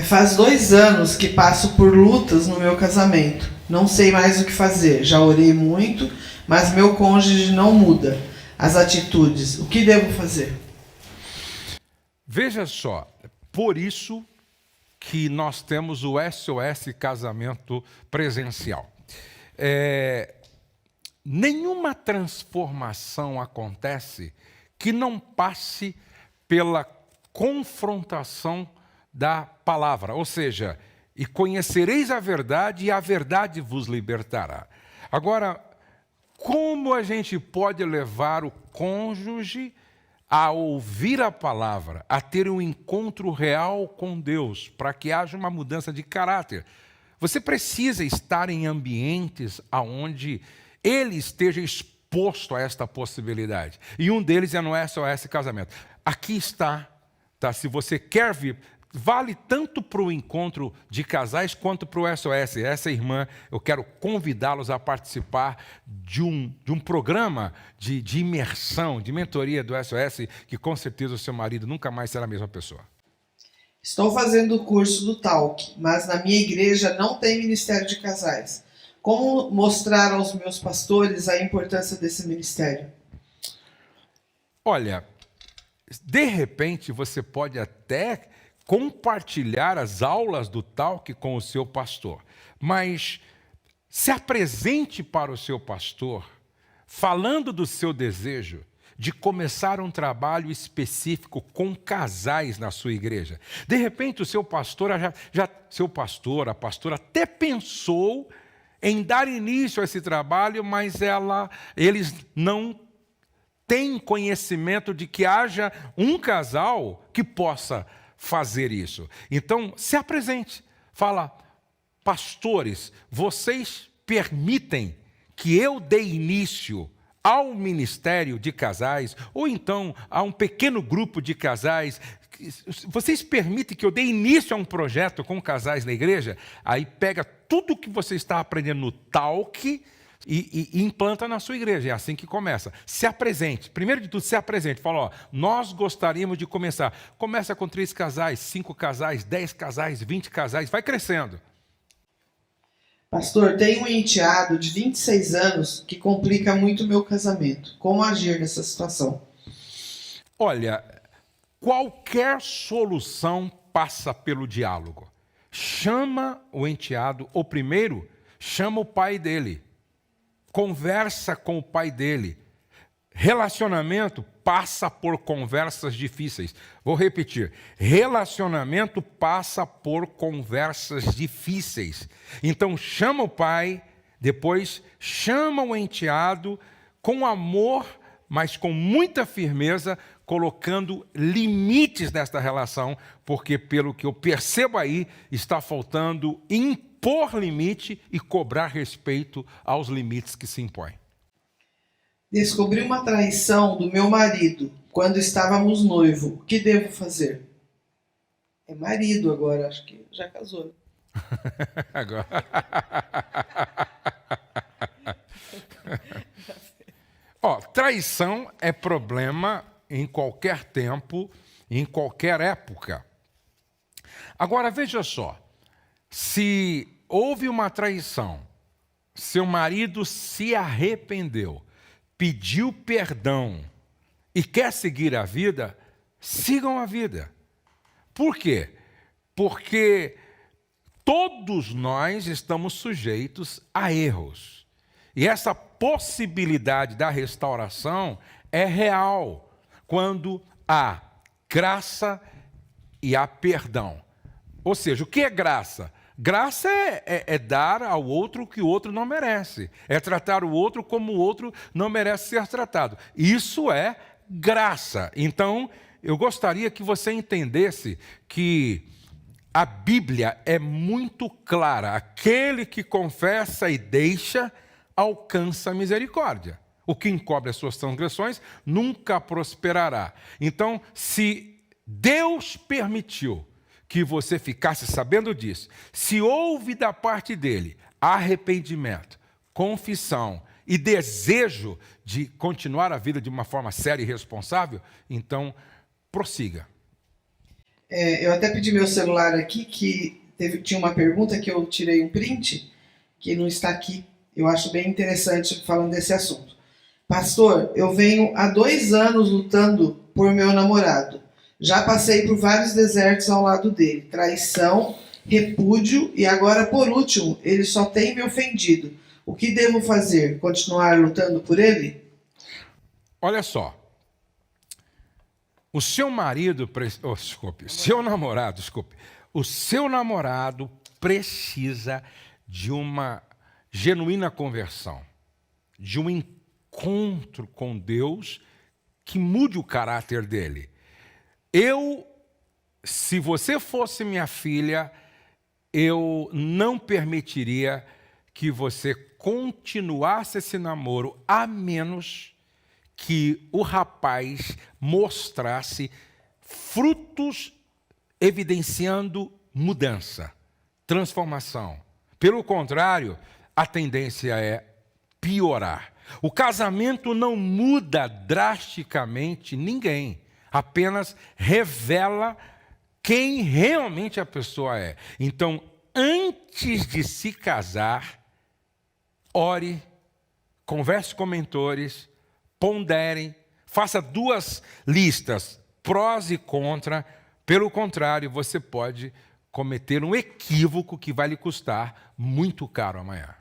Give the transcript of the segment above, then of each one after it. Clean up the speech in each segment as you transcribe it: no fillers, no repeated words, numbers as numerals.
Faz 2 anos que passo por lutas no meu casamento. Não sei mais o que fazer. Já orei muito, mas meu cônjuge não muda as atitudes. O que devo fazer? Veja só, por isso que nós temos o SOS Casamento Presencial. Nenhuma transformação acontece que não passe pela confrontação da palavra, ou seja, e conhecereis a verdade e a verdade vos libertará. Agora, como a gente pode levar o cônjuge a ouvir a palavra, a ter um encontro real com Deus, para que haja uma mudança de caráter? Você precisa estar em ambientes onde ele esteja exposto a esta possibilidade. E um deles é no SOS Casamento. Aqui está, tá? Se você quer vir, vale tanto para o encontro de casais quanto para o SOS. Essa irmã, eu quero convidá-los a participar de um programa de imersão, de mentoria do SOS, que com certeza o seu marido nunca mais será a mesma pessoa. Estou fazendo o curso do Talk, mas na minha igreja não tem ministério de casais. Como mostrar aos meus pastores a importância desse ministério? Olha, de repente você pode até compartilhar as aulas do Talk com o seu pastor, mas se apresente para o seu pastor falando do seu desejo de começar um trabalho específico com casais na sua igreja. De repente o seu pastor, a pastora até pensou em dar início a esse trabalho, mas eles não têm conhecimento de que haja um casal que possa fazer isso. Então, se apresente. Fala, pastores, vocês permitem que eu dê início ao ministério de casais, ou então a um pequeno grupo de casais? Vocês permitem que eu dê início a um projeto com casais na igreja? Aí pega tudo que você está aprendendo no Talk e implanta na sua igreja. É assim que começa. Se apresente. Primeiro de tudo, se apresente. Fala, ó, nós gostaríamos de começar. Começa com 3 casais, 5 casais, 10 casais, 20 casais. Vai crescendo. Pastor, tenho um enteado de 26 anos que complica muito o meu casamento. Como agir nessa situação? Olha, qualquer solução passa pelo diálogo. Chama o enteado, ou primeiro, chama o pai dele. Conversa com o pai dele. Relacionamento passa por conversas difíceis. Vou repetir. Relacionamento passa por conversas difíceis. Então chama o pai, depois chama o enteado com amor, mas com muita firmeza, colocando limites nesta relação, porque pelo que eu percebo aí, está faltando impor limite e cobrar respeito aos limites que se impõem. Descobri uma traição do meu marido quando estávamos noivos. O que devo fazer? É marido agora, acho que já casou. Agora. Traição é problema em qualquer tempo, em qualquer época. Agora, veja só, se houve uma traição, seu marido se arrependeu, pediu perdão e quer seguir a vida, sigam a vida. Por quê? Porque todos nós estamos sujeitos a erros. E essa possibilidade da restauração é real quando há graça e há perdão. Ou seja, o que é graça? Graça é dar ao outro o que o outro não merece. É tratar o outro como o outro não merece ser tratado. Isso é graça. Então, eu gostaria que você entendesse que a Bíblia é muito clara. Aquele que confessa e deixa, alcança a misericórdia. O que encobre as suas transgressões nunca prosperará. Então, se Deus permitiu que você ficasse sabendo disso, se houve da parte dele arrependimento, confissão e desejo de continuar a vida de uma forma séria e responsável, então prossiga. Eu até pedi meu celular aqui, que tinha uma pergunta que eu tirei um print, que não está aqui. Eu acho bem interessante falando desse assunto. Pastor, eu venho há 2 anos lutando por meu namorado. Já passei por vários desertos ao lado dele. Traição, repúdio e agora, por último, ele só tem me ofendido. O que devo fazer? Continuar lutando por ele? Olha só. O seu marido, o seu namorado precisa de uma genuína conversão, de um encontro com Deus que mude o caráter dele. Se você fosse minha filha, eu não permitiria que você continuasse esse namoro, a menos que o rapaz mostrasse frutos evidenciando mudança, transformação. Pelo contrário, a tendência é piorar. O casamento não muda drasticamente ninguém, apenas revela quem realmente a pessoa é. Então, antes de se casar, ore, converse com mentores, ponderem, faça 2 listas, prós e contra. Pelo contrário, você pode cometer um equívoco que vai lhe custar muito caro amanhã.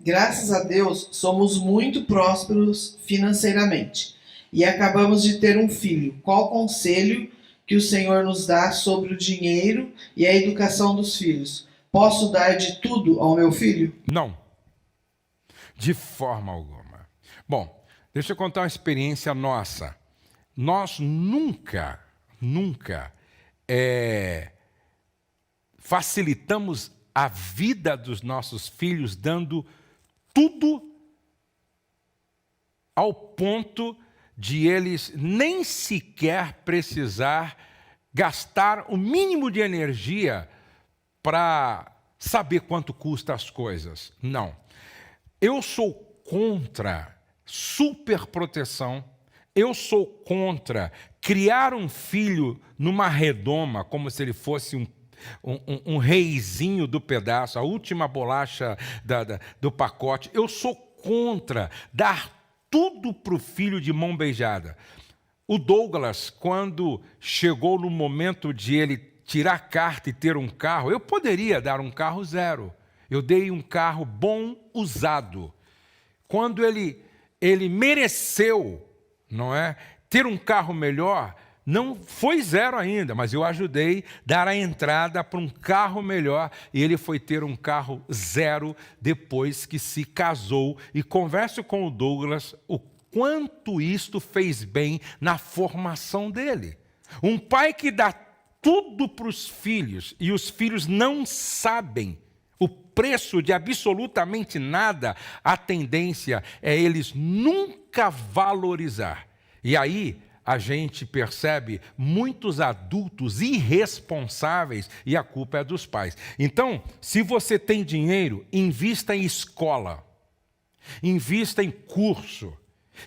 Graças a Deus, somos muito prósperos financeiramente e acabamos de ter um filho. Qual conselho que o Senhor nos dá sobre o dinheiro e a educação dos filhos? Posso dar de tudo ao meu filho? Não. De forma alguma. Bom, deixa eu contar uma experiência nossa. Nós nunca facilitamos a vida dos nossos filhos dando tudo ao ponto de eles nem sequer precisar gastar o mínimo de energia para saber quanto custa as coisas. Não. Eu sou contra superproteção, eu sou contra criar um filho numa redoma, como se ele fosse um reizinho do pedaço, a última bolacha do pacote. Eu sou contra dar tudo para o filho de mão beijada. O Douglas, quando chegou no momento de ele tirar a carta e ter um carro, eu poderia dar um carro zero. Eu dei um carro bom usado. Quando ele mereceu, não é, ter um carro melhor, não foi zero ainda, mas eu ajudei a dar a entrada para um carro melhor e ele foi ter um carro zero depois que se casou. E converso com o Douglas o quanto isto fez bem na formação dele. Um pai que dá tudo para os filhos e os filhos não sabem o preço de absolutamente nada, a tendência é eles nunca valorizar. E aí a gente percebe muitos adultos irresponsáveis e a culpa é dos pais. Então, se você tem dinheiro, invista em escola, invista em curso,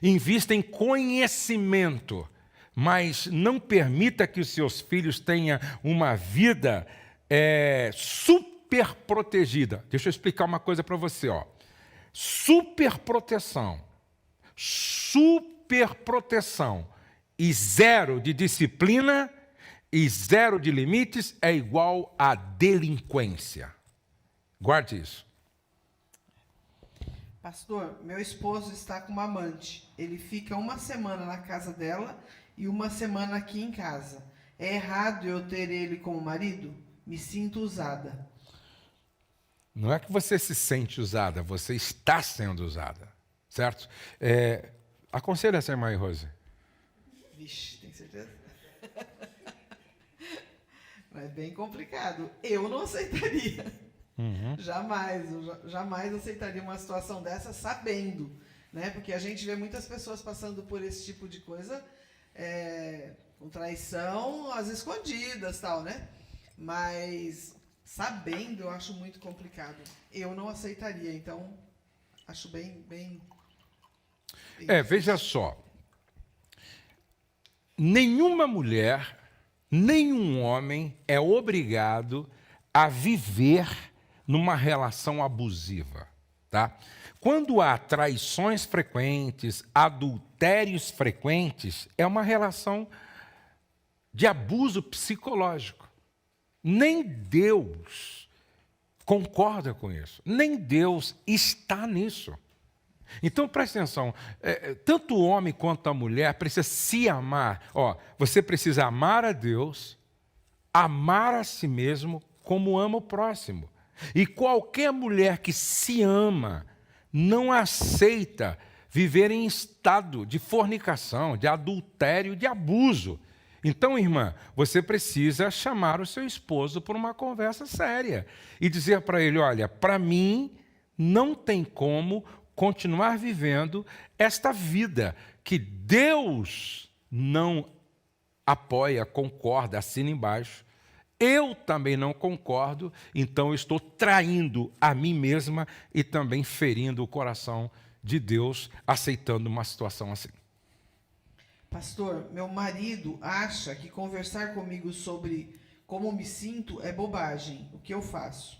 invista em conhecimento, mas não permita que os seus filhos tenham uma vida super protegida. Deixa eu explicar uma coisa para você. Superproteção e zero de disciplina e zero de limites é igual a delinquência. Guarde isso. Pastor, meu esposo está com uma amante. Ele fica 1 semana na casa dela e 1 semana aqui em casa. É errado eu ter ele como marido? Me sinto usada. Não é que você se sente usada, você está sendo usada, certo? Aconselha essa irmã aí, Rose. Vixe, tem certeza? É bem complicado. Eu não aceitaria. Uhum. Jamais aceitaria uma situação dessa sabendo, né? Porque a gente vê muitas pessoas passando por esse tipo de coisa, com traição, às escondidas, tal, né? Mas sabendo, eu acho muito complicado. Eu não aceitaria, então acho bem veja só. nenhuma mulher, nenhum homem é obrigado a viver numa relação abusiva, tá? Quando há traições frequentes, adultérios frequentes, é uma relação de abuso psicológico. Nem Deus concorda com isso, nem Deus está nisso. Então, preste atenção, tanto o homem quanto a mulher precisa se amar. Você precisa amar a Deus, amar a si mesmo como ama o próximo. E qualquer mulher que se ama não aceita viver em estado de fornicação, de adultério, de abuso. Então, irmã, você precisa chamar o seu esposo por uma conversa séria e dizer para ele, olha, para mim não tem como continuar vivendo esta vida que Deus não apoia, concorda, assina embaixo. Eu também não concordo, então eu estou traindo a mim mesma e também ferindo o coração de Deus, aceitando uma situação assim. Pastor, meu marido acha que conversar comigo sobre como me sinto é bobagem. O que eu faço?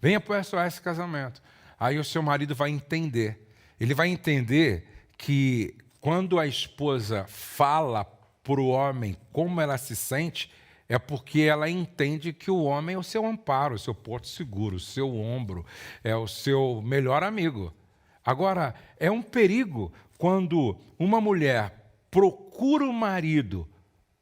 Venha para o SOS Casamento. Aí o seu marido vai entender. Ele vai entender que quando a esposa fala para o homem como ela se sente, é porque ela entende que o homem é o seu amparo, o seu porto seguro, o seu ombro, é o seu melhor amigo. Agora, é um perigo quando uma mulher procura o marido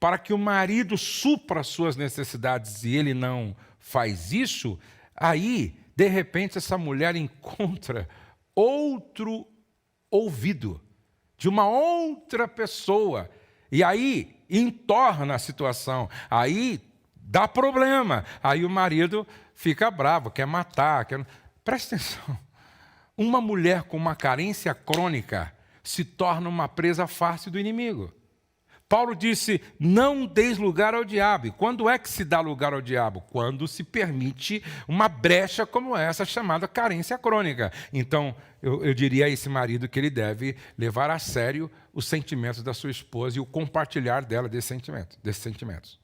para que o marido supra as suas necessidades e ele não faz isso, aí, de repente, essa mulher encontra outro ouvido de uma outra pessoa. E aí entorna a situação, aí dá problema. Aí o marido fica bravo, quer matar. Presta atenção. Uma mulher com uma carência crônica se torna uma presa fácil do inimigo. Paulo disse, não deis lugar ao diabo. E quando é que se dá lugar ao diabo? Quando se permite uma brecha como essa, chamada carência crônica. Então, eu diria a esse marido que ele deve levar a sério os sentimentos da sua esposa e o compartilhar dela desses sentimentos.